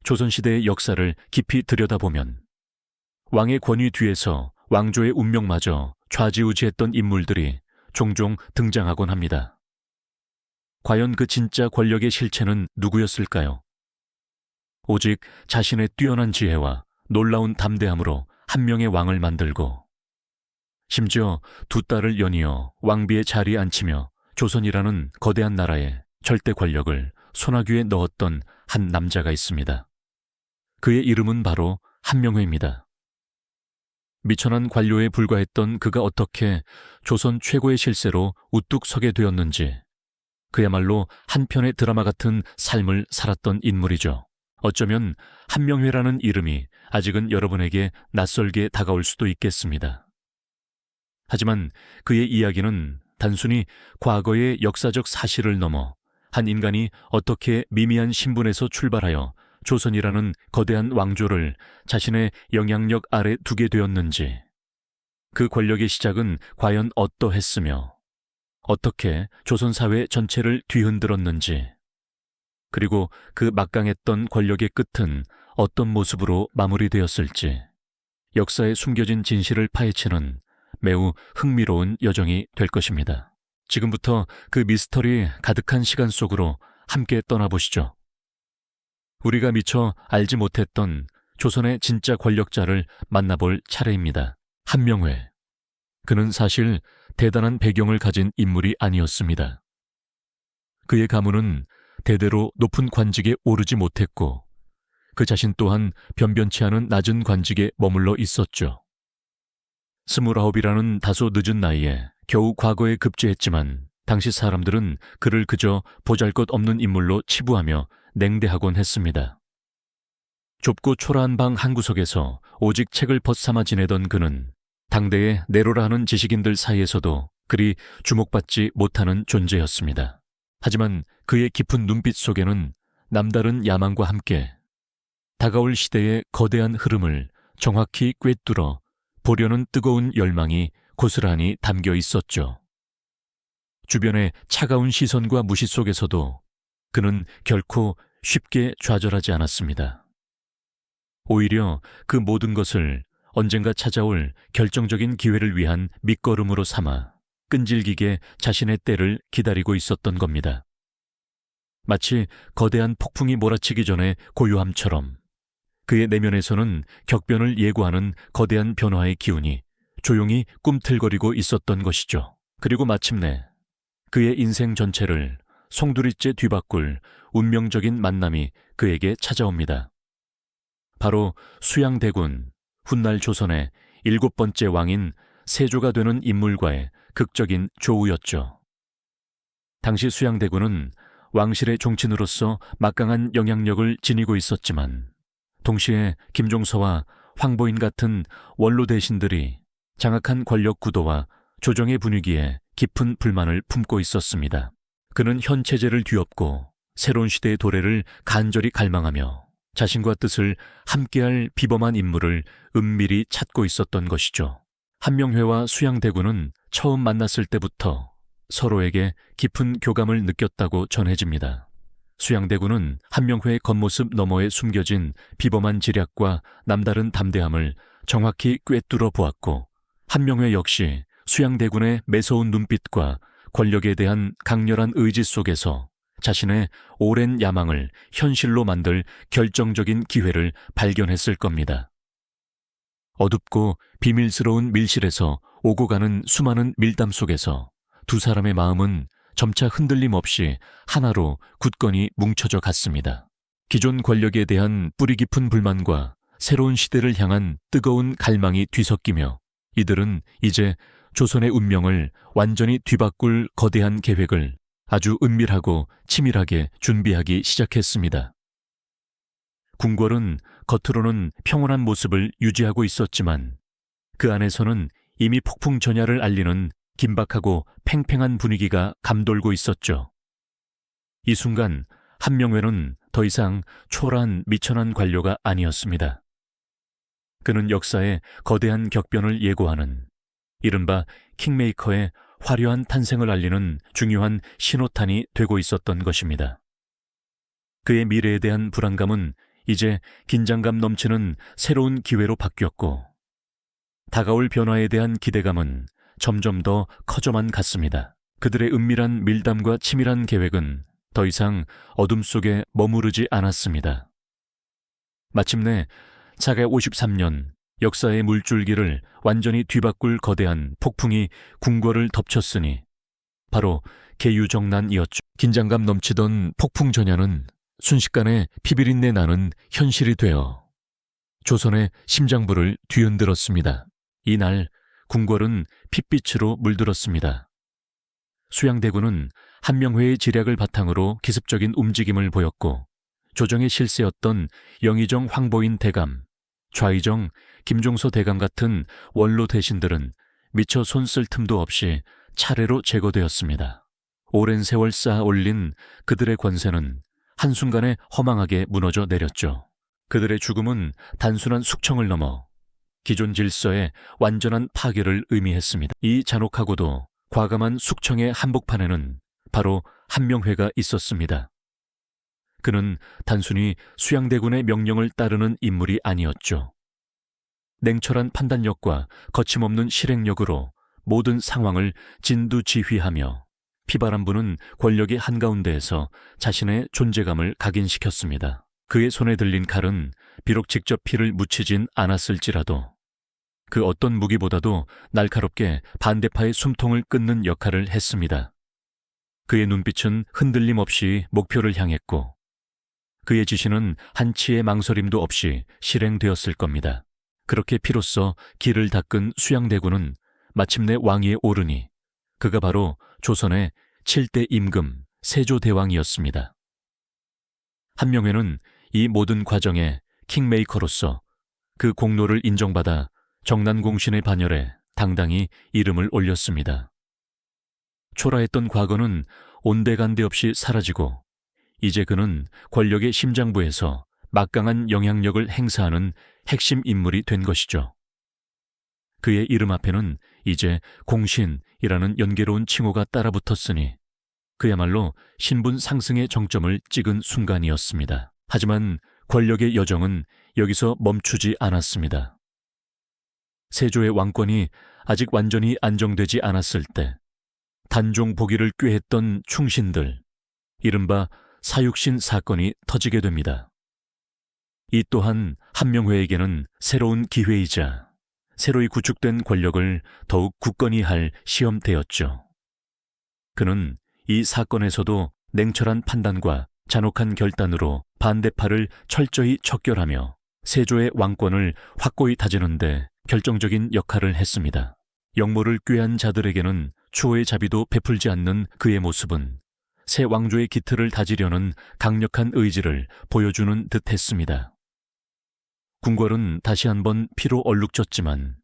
조선시대의 역사를 깊이 들여다보면 왕의 권위 뒤에서 왕조의 운명마저 좌지우지했던 인물들이 종종 등장하곤 합니다. 과연 그 진짜 권력의 실체는 누구였을까요? 오직 자신의 뛰어난 지혜와 놀라운 담대함으로 한 명의 왕을 만들고 심지어 두 딸을 연이어 왕비의 자리에 앉히며 조선이라는 거대한 나라의 절대 권력을 손아귀에 넣었던 한 남자가 있습니다. 그의 이름은 바로 한명회입니다. 미천한 관료에 불과했던 그가 어떻게 조선 최고의 실세로 우뚝 서게 되었는지, 그야말로 한 편의 드라마 같은 삶을 살았던 인물이죠. 어쩌면 한명회라는 이름이 아직은 여러분에게 낯설게 다가올 수도 있겠습니다. 하지만 그의 이야기는 단순히 과거의 역사적 사실을 넘어 한 인간이 어떻게 미미한 신분에서 출발하여 조선이라는 거대한 왕조를 자신의 영향력 아래 두게 되었는지, 그 권력의 시작은 과연 어떠했으며 어떻게 조선 사회 전체를 뒤흔들었는지, 그리고 그 막강했던 권력의 끝은 어떤 모습으로 마무리되었을지, 역사에 숨겨진 진실을 파헤치는 매우 흥미로운 여정이 될 것입니다. 지금부터 그 미스터리 가득한 시간 속으로 함께 떠나보시죠. 우리가 미처 알지 못했던 조선의 진짜 권력자를 만나볼 차례입니다. 한명회. 그는 사실 대단한 배경을 가진 인물이 아니었습니다. 그의 가문은 대대로 높은 관직에 오르지 못했고 그 자신 또한 변변치 않은 낮은 관직에 머물러 있었죠. 29이라는 다소 늦은 나이에 겨우 과거에 급제했지만 당시 사람들은 그를 그저 보잘것없는 인물로 치부하며 냉대하곤 했습니다. 좁고 초라한 방 한구석에서 오직 책을 벗삼아 지내던 그는 당대의 내로라 하는 지식인들 사이에서도 그리 주목받지 못하는 존재였습니다. 하지만 그의 깊은 눈빛 속에는 남다른 야망과 함께 다가올 시대의 거대한 흐름을 정확히 꿰뚫어 보려는 뜨거운 열망이 고스란히 담겨 있었죠. 주변의 차가운 시선과 무시 속에서도 그는 결코 쉽게 좌절하지 않았습니다. 오히려 그 모든 것을 언젠가 찾아올 결정적인 기회를 위한 밑거름으로 삼아 끈질기게 자신의 때를 기다리고 있었던 겁니다. 마치 거대한 폭풍이 몰아치기 전에 고요함처럼 그의 내면에서는 격변을 예고하는 거대한 변화의 기운이 조용히 꿈틀거리고 있었던 것이죠. 그리고 마침내 그의 인생 전체를 송두리째 뒤바꿀 운명적인 만남이 그에게 찾아옵니다. 바로 수양대군, 훗날 조선의 7번째 왕인 세조가 되는 인물과의 극적인 조우였죠. 당시 수양대군은 왕실의 종친으로서 막강한 영향력을 지니고 있었지만 동시에 김종서와 황보인 같은 원로 대신들이 장악한 권력 구도와 조정의 분위기에 깊은 불만을 품고 있었습니다. 그는 현 체제를 뒤엎고 새로운 시대의 도래를 간절히 갈망하며 자신과 뜻을 함께할 비범한 인물을 은밀히 찾고 있었던 것이죠. 한명회와 수양대군은 처음 만났을 때부터 서로에게 깊은 교감을 느꼈다고 전해집니다. 수양대군은 한명회의 겉모습 너머에 숨겨진 비범한 지략과 남다른 담대함을 정확히 꿰뚫어 보았고, 한명회 역시 수양대군의 매서운 눈빛과 권력에 대한 강렬한 의지 속에서 자신의 오랜 야망을 현실로 만들 결정적인 기회를 발견했을 겁니다. 어둡고 비밀스러운 밀실에서 오고 가는 수많은 밀담 속에서 두 사람의 마음은 점차 흔들림 없이 하나로 굳건히 뭉쳐져 갔습니다. 기존 권력에 대한 뿌리 깊은 불만과 새로운 시대를 향한 뜨거운 갈망이 뒤섞이며 이들은 이제 조선의 운명을 완전히 뒤바꿀 거대한 계획을 아주 은밀하고 치밀하게 준비하기 시작했습니다. 궁궐은 겉으로는 평온한 모습을 유지하고 있었지만 그 안에서는 이미 폭풍 전야를 알리는 긴박하고 팽팽한 분위기가 감돌고 있었죠. 이 순간 한명회는 더 이상 초라한 미천한 관료가 아니었습니다. 그는 역사의 거대한 격변을 예고하는 이른바 킹메이커의 화려한 탄생을 알리는 중요한 신호탄이 되고 있었던 것입니다. 그의 미래에 대한 불안감은 이제 긴장감 넘치는 새로운 기회로 바뀌었고, 다가올 변화에 대한 기대감은 점점 더 커져만 갔습니다. 그들의 은밀한 밀담과 치밀한 계획은 더 이상 어둠 속에 머무르지 않았습니다. 마침내 자개 53년 역사의 물줄기를 완전히 뒤바꿀 거대한 폭풍이 궁궐을 덮쳤으니 바로 계유정난이었죠. 긴장감 넘치던 폭풍 전야는 순식간에 피비린내 나는 현실이 되어 조선의 심장부를 뒤흔들었습니다. 이날 궁궐은 핏빛으로 물들었습니다. 수양대군은 한명회의 지략을 바탕으로 기습적인 움직임을 보였고, 조정의 실세였던 영의정 황보인 대감, 좌의정 김종서 대감 같은 원로 대신들은 미처 손쓸 틈도 없이 차례로 제거되었습니다. 오랜 세월 쌓아 올린 그들의 권세는 한순간에 허망하게 무너져 내렸죠. 그들의 죽음은 단순한 숙청을 넘어 기존 질서의 완전한 파괴를 의미했습니다. 이 잔혹하고도 과감한 숙청의 한복판에는 바로 한명회가 있었습니다. 그는 단순히 수양대군의 명령을 따르는 인물이 아니었죠. 냉철한 판단력과 거침없는 실행력으로 모든 상황을 진두지휘하며 피바람 부는 권력의 한가운데에서 자신의 존재감을 각인시켰습니다. 그의 손에 들린 칼은 비록 직접 피를 묻히진 않았을지라도 그 어떤 무기보다도 날카롭게 반대파의 숨통을 끊는 역할을 했습니다. 그의 눈빛은 흔들림 없이 목표를 향했고, 그의 지시는 한치의 망설임도 없이 실행되었을 겁니다. 그렇게 피로써 길을 닦은 수양대군은 마침내 왕위에 오르니 그가 바로 조선의 7대 임금 세조대왕이었습니다. 한명회는 이 모든 과정의 킹메이커로서 그 공로를 인정받아 정난공신의 반열에 당당히 이름을 올렸습니다. 초라했던 과거는 온데간데 없이 사라지고 이제 그는 권력의 심장부에서 막강한 영향력을 행사하는 핵심 인물이 된 것이죠. 그의 이름 앞에는 이제 공신이라는 연계로운 칭호가 따라붙었으니 그야말로 신분 상승의 정점을 찍은 순간이었습니다. 하지만 권력의 여정은 여기서 멈추지 않았습니다. 세조의 왕권이 아직 완전히 안정되지 않았을 때 단종 복위를 꾀했던 충신들, 이른바 사육신 사건이 터지게 됩니다. 이 또한 한명회에게는 새로운 기회이자 새로이 구축된 권력을 더욱 굳건히 할 시험대였죠. 그는 이 사건에서도 냉철한 판단과 잔혹한 결단으로 반대파를 철저히 척결하며 세조의 왕권을 확고히 다지는데 결정적인 역할을 했습니다. 역모를 꾀한 자들에게는 추호의 자비도 베풀지 않는 그의 모습은 새 왕조의 기틀을 다지려는 강력한 의지를 보여주는 듯 했습니다. 궁궐은 다시 한번 피로 얼룩졌지만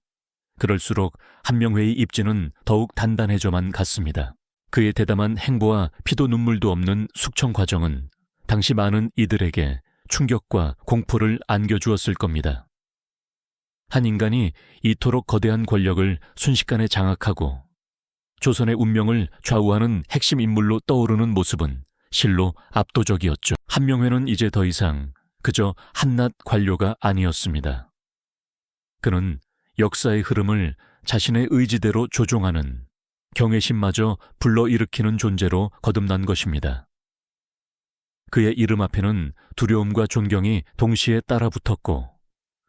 그럴수록 한명회의 입지는 더욱 단단해져만 갔습니다. 그의 대담한 행보와 피도 눈물도 없는 숙청 과정은 당시 많은 이들에게 충격과 공포를 안겨주었을 겁니다. 한 인간이 이토록 거대한 권력을 순식간에 장악하고 조선의 운명을 좌우하는 핵심 인물로 떠오르는 모습은 실로 압도적이었죠. 한명회는 이제 더 이상 그저 한낱 관료가 아니었습니다. 그는 역사의 흐름을 자신의 의지대로 조종하는 경외심마저 불러일으키는 존재로 거듭난 것입니다. 그의 이름 앞에는 두려움과 존경이 동시에 따라붙었고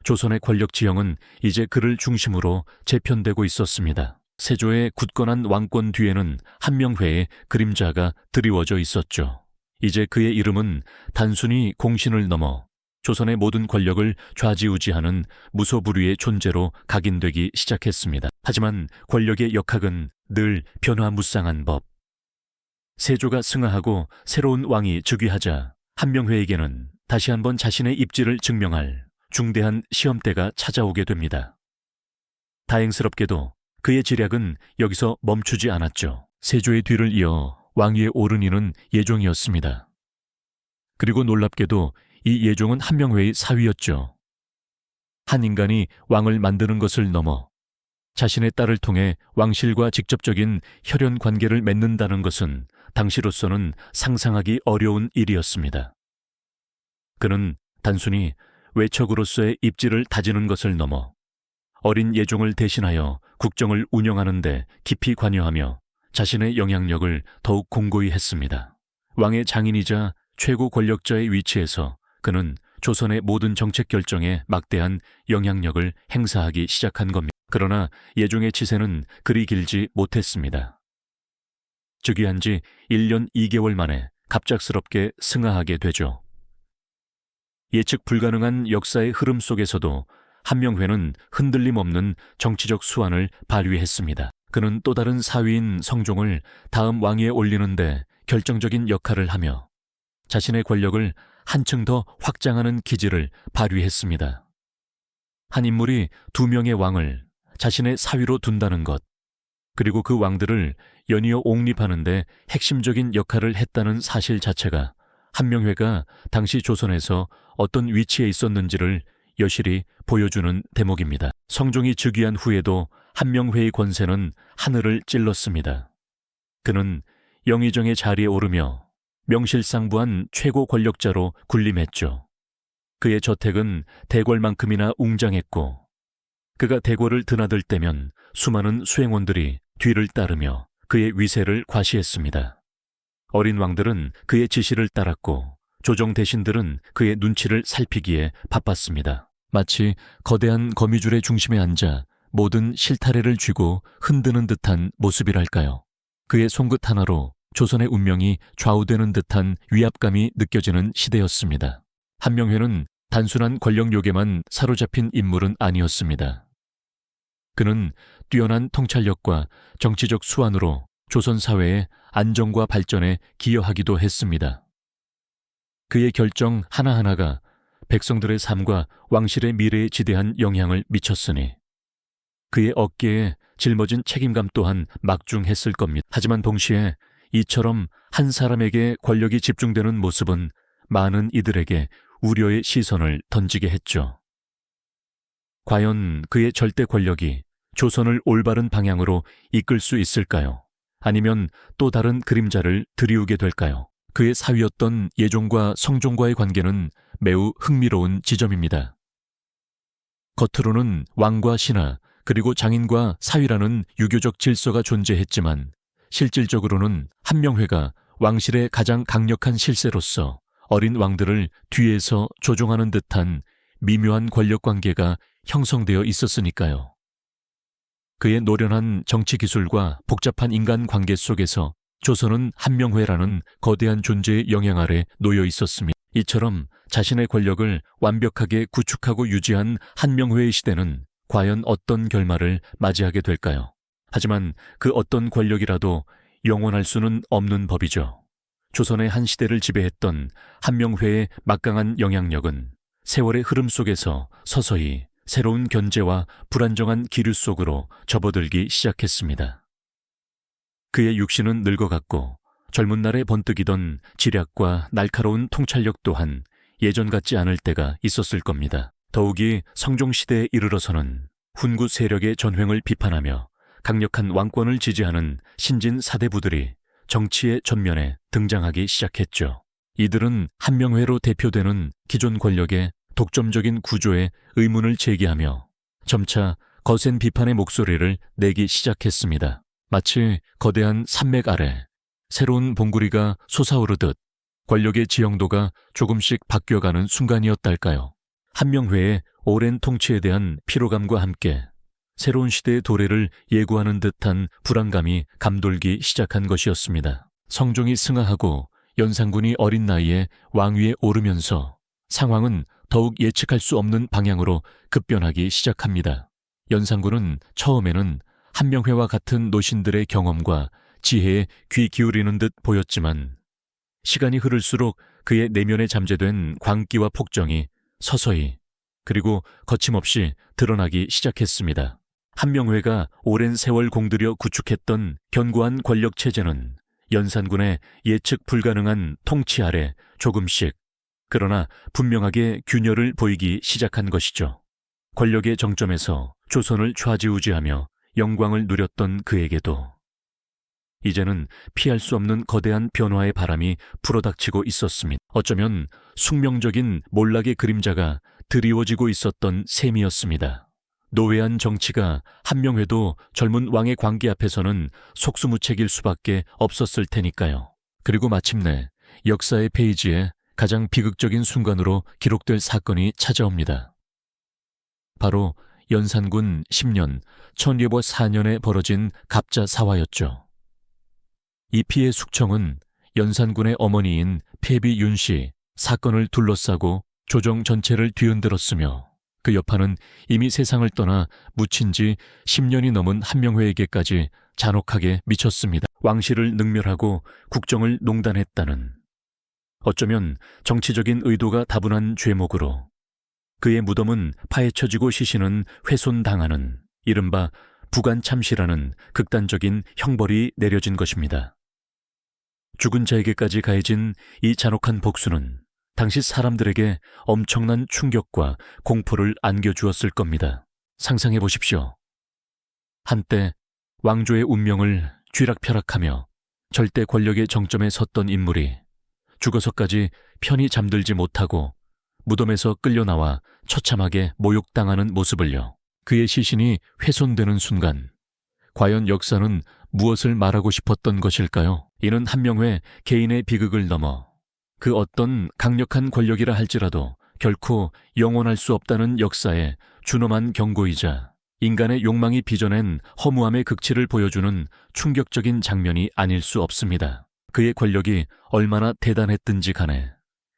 조선의 권력 지형은 이제 그를 중심으로 재편되고 있었습니다. 세조의 굳건한 왕권 뒤에는 한명회의 그림자가 드리워져 있었죠. 이제 그의 이름은 단순히 공신을 넘어 조선의 모든 권력을 좌지우지하는 무소불위의 존재로 각인되기 시작했습니다. 하지만 권력의 역학은 늘 변화무쌍한 법. 세조가 승하하고 새로운 왕이 즉위하자 한명회에게는 다시 한번 자신의 입지를 증명할 중대한 시험대가 찾아오게 됩니다. 다행스럽게도 그의 지략은 여기서 멈추지 않았죠. 세조의 뒤를 이어 왕위에 오른 이는 예종이었습니다. 그리고 놀랍게도 이 예종은 한명회의 사위였죠. 한 인간이 왕을 만드는 것을 넘어 자신의 딸을 통해 왕실과 직접적인 혈연 관계를 맺는다는 것은 당시로서는 상상하기 어려운 일이었습니다. 그는 단순히 외척으로서의 입지를 다지는 것을 넘어 어린 예종을 대신하여 국정을 운영하는 데 깊이 관여하며 자신의 영향력을 더욱 공고히 했습니다. 왕의 장인이자 최고 권력자의 위치에서 그는 조선의 모든 정책 결정에 막대한 영향력을 행사하기 시작한 겁니다. 그러나 예종의 치세는 그리 길지 못했습니다. 즉위한 지 1년 2개월 만에 갑작스럽게 승하하게 되죠. 예측 불가능한 역사의 흐름 속에서도 한명회는 흔들림 없는 정치적 수완을 발휘했습니다. 그는 또 다른 사위인 성종을 다음 왕위에 올리는데 결정적인 역할을 하며 자신의 권력을 한층 더 확장하는 기질을 발휘했습니다. 한 인물이 2명의 왕을 자신의 사위로 둔다는 것, 그리고 그 왕들을 연이어 옹립하는 데 핵심적인 역할을 했다는 사실 자체가 한명회가 당시 조선에서 어떤 위치에 있었는지를 여실히 보여주는 대목입니다. 성종이 즉위한 후에도 한명회의 권세는 하늘을 찔렀습니다. 그는 영의정의 자리에 오르며 명실상부한 최고 권력자로 군림했죠. 그의 저택은 대궐만큼이나 웅장했고 그가 대궐을 드나들 때면 수많은 수행원들이 뒤를 따르며 그의 위세를 과시했습니다. 어린 왕들은 그의 지시를 따랐고 조정 대신들은 그의 눈치를 살피기에 바빴습니다. 마치 거대한 거미줄의 중심에 앉아 모든 실타래를 쥐고 흔드는 듯한 모습이랄까요. 그의 손끝 하나로 조선의 운명이 좌우되는 듯한 위압감이 느껴지는 시대였습니다. 한명회는 단순한 권력욕에만 사로잡힌 인물은 아니었습니다. 그는 뛰어난 통찰력과 정치적 수완으로 조선 사회의 안정과 발전에 기여하기도 했습니다. 그의 결정 하나하나가 백성들의 삶과 왕실의 미래에 지대한 영향을 미쳤으니 그의 어깨에 짊어진 책임감 또한 막중했을 겁니다. 하지만 동시에 이처럼 한 사람에게 권력이 집중되는 모습은 많은 이들에게 우려의 시선을 던지게 했죠. 과연 그의 절대 권력이 조선을 올바른 방향으로 이끌 수 있을까요? 아니면 또 다른 그림자를 드리우게 될까요? 그의 사위였던 예종과 성종과의 관계는 매우 흥미로운 지점입니다. 겉으로는 왕과 신하 그리고 장인과 사위라는 유교적 질서가 존재했지만 실질적으로는 한명회가 왕실의 가장 강력한 실세로서 어린 왕들을 뒤에서 조종하는 듯한 미묘한 권력관계가 형성되어 있었으니까요. 그의 노련한 정치 기술과 복잡한 인간관계 속에서 조선은 한명회라는 거대한 존재의 영향 아래 놓여 있었으며 이처럼 자신의 권력을 완벽하게 구축하고 유지한 한명회의 시대는 과연 어떤 결말을 맞이하게 될까요? 하지만 그 어떤 권력이라도 영원할 수는 없는 법이죠. 조선의 한 시대를 지배했던 한명회의 막강한 영향력은 세월의 흐름 속에서 서서히 새로운 견제와 불안정한 기류 속으로 접어들기 시작했습니다. 그의 육신은 늙어갔고 젊은 날에 번뜩이던 지략과 날카로운 통찰력 또한 예전 같지 않을 때가 있었을 겁니다. 더욱이 성종시대에 이르러서는 훈구 세력의 전횡을 비판하며 강력한 왕권을 지지하는 신진 사대부들이 정치의 전면에 등장하기 시작했죠. 이들은 한명회로 대표되는 기존 권력의 독점적인 구조에 의문을 제기하며 점차 거센 비판의 목소리를 내기 시작했습니다. 마치 거대한 산맥 아래 새로운 봉구리가 솟아오르듯 권력의 지형도가 조금씩 바뀌어가는 순간이었달까요. 한명회의 오랜 통치에 대한 피로감과 함께 새로운 시대의 도래를 예고하는 듯한 불안감이 감돌기 시작한 것이었습니다. 성종이 승하하고 연산군이 어린 나이에 왕위에 오르면서 상황은 더욱 예측할 수 없는 방향으로 급변하기 시작합니다. 연산군은 처음에는 한명회와 같은 노신들의 경험과 지혜에 귀 기울이는 듯 보였지만 시간이 흐를수록 그의 내면에 잠재된 광기와 폭정이 서서히 그리고 거침없이 드러나기 시작했습니다. 한명회가 오랜 세월 공들여 구축했던 견고한 권력체제는 연산군의 예측 불가능한 통치 아래 조금씩 그러나 분명하게 균열을 보이기 시작한 것이죠. 권력의 정점에서 조선을 좌지우지하며 영광을 누렸던 그에게도 이제는 피할 수 없는 거대한 변화의 바람이 불어닥치고 있었습니다. 어쩌면 숙명적인 몰락의 그림자가 드리워지고 있었던 셈이었습니다. 노회한 정치가 한명회도 젊은 왕의 광기 앞에서는 속수무책일 수밖에 없었을 테니까요. 그리고 마침내 역사의 페이지에 가장 비극적인 순간으로 기록될 사건이 찾아옵니다. 바로 연산군 10년 천리보 4년에 벌어진 갑자사화였죠. 이 피해 숙청은 연산군의 어머니인 폐비 윤씨 사건을 둘러싸고 조정 전체를 뒤흔들었으며 그 여파는 이미 세상을 떠나 묻힌 지 10년이 넘은 한명회에게까지 잔혹하게 미쳤습니다. 왕실을 능멸하고 국정을 농단했다는, 어쩌면 정치적인 의도가 다분한 죄목으로 그의 무덤은 파헤쳐지고 시신은 훼손당하는 이른바 부관참시라는 극단적인 형벌이 내려진 것입니다. 죽은 자에게까지 가해진 이 잔혹한 복수는 당시 사람들에게 엄청난 충격과 공포를 안겨주었을 겁니다. 상상해 보십시오. 한때 왕조의 운명을 쥐락펴락하며 절대 권력의 정점에 섰던 인물이 죽어서까지 편히 잠들지 못하고 무덤에서 끌려나와 처참하게 모욕당하는 모습을요. 그의 시신이 훼손되는 순간 과연 역사는 무엇을 말하고 싶었던 것일까요? 이는 한명회 개인의 비극을 넘어 그 어떤 강력한 권력이라 할지라도 결코 영원할 수 없다는 역사의 준엄한 경고이자 인간의 욕망이 빚어낸 허무함의 극치를 보여주는 충격적인 장면이 아닐 수 없습니다. 그의 권력이 얼마나 대단했든지 간에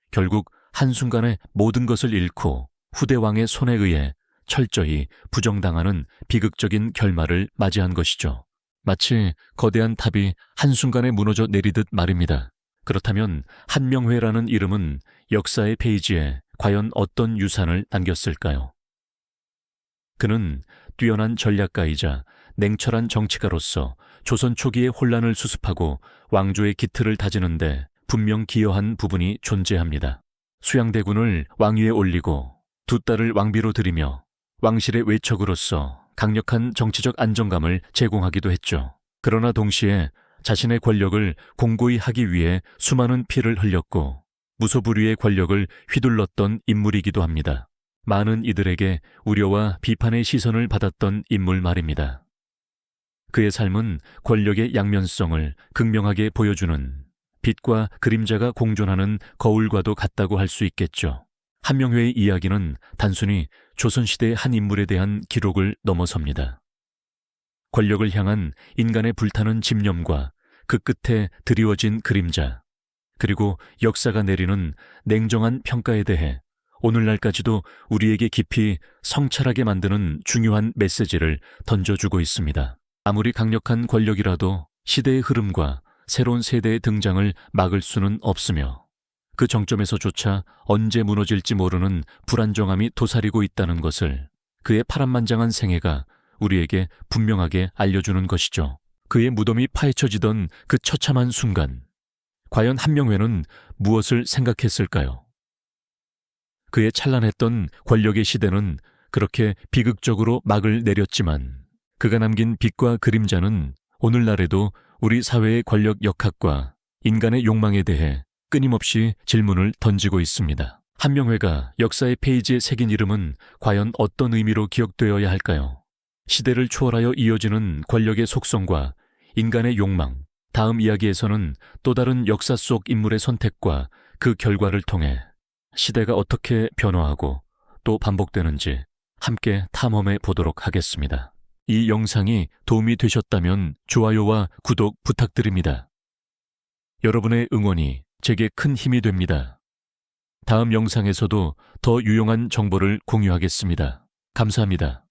결국 한순간에 모든 것을 잃고 후대왕의 손에 의해 철저히 부정당하는 비극적인 결말을 맞이한 것이죠. 마치 거대한 탑이 한순간에 무너져 내리듯 말입니다. 그렇다면 한명회라는 이름은 역사의 페이지에 과연 어떤 유산을 남겼을까요? 그는 뛰어난 전략가이자 냉철한 정치가로서 조선 초기의 혼란을 수습하고 왕조의 기틀을 다지는데 분명 기여한 부분이 존재합니다. 수양대군을 왕위에 올리고 두 딸을 왕비로 들이며 왕실의 외척으로서 강력한 정치적 안정감을 제공하기도 했죠. 그러나 동시에 자신의 권력을 공고히 하기 위해 수많은 피를 흘렸고 무소불위의 권력을 휘둘렀던 인물이기도 합니다. 많은 이들에게 우려와 비판의 시선을 받았던 인물 말입니다. 그의 삶은 권력의 양면성을 극명하게 보여주는 빛과 그림자가 공존하는 거울과도 같다고 할 수 있겠죠. 한명회의 이야기는 단순히 조선시대의 한 인물에 대한 기록을 넘어섭니다. 권력을 향한 인간의 불타는 집념과 그 끝에 드리워진 그림자, 그리고 역사가 내리는 냉정한 평가에 대해 오늘날까지도 우리에게 깊이 성찰하게 만드는 중요한 메시지를 던져주고 있습니다. 아무리 강력한 권력이라도 시대의 흐름과 새로운 세대의 등장을 막을 수는 없으며 그 정점에서조차 언제 무너질지 모르는 불안정함이 도사리고 있다는 것을 그의 파란만장한 생애가 우리에게 분명하게 알려주는 것이죠. 그의 무덤이 파헤쳐지던 그 처참한 순간, 과연 한명회는 무엇을 생각했을까요? 그의 찬란했던 권력의 시대는 그렇게 비극적으로 막을 내렸지만 그가 남긴 빛과 그림자는 오늘날에도 우리 사회의 권력 역학과 인간의 욕망에 대해 끊임없이 질문을 던지고 있습니다. 한명회가 역사의 페이지에 새긴 이름은 과연 어떤 의미로 기억되어야 할까요? 시대를 초월하여 이어지는 권력의 속성과 인간의 욕망, 다음 이야기에서는 또 다른 역사 속 인물의 선택과 그 결과를 통해 시대가 어떻게 변화하고 또 반복되는지 함께 탐험해 보도록 하겠습니다. 이 영상이 도움이 되셨다면 좋아요와 구독 부탁드립니다. 여러분의 응원이 제게 큰 힘이 됩니다. 다음 영상에서도 더 유용한 정보를 공유하겠습니다. 감사합니다.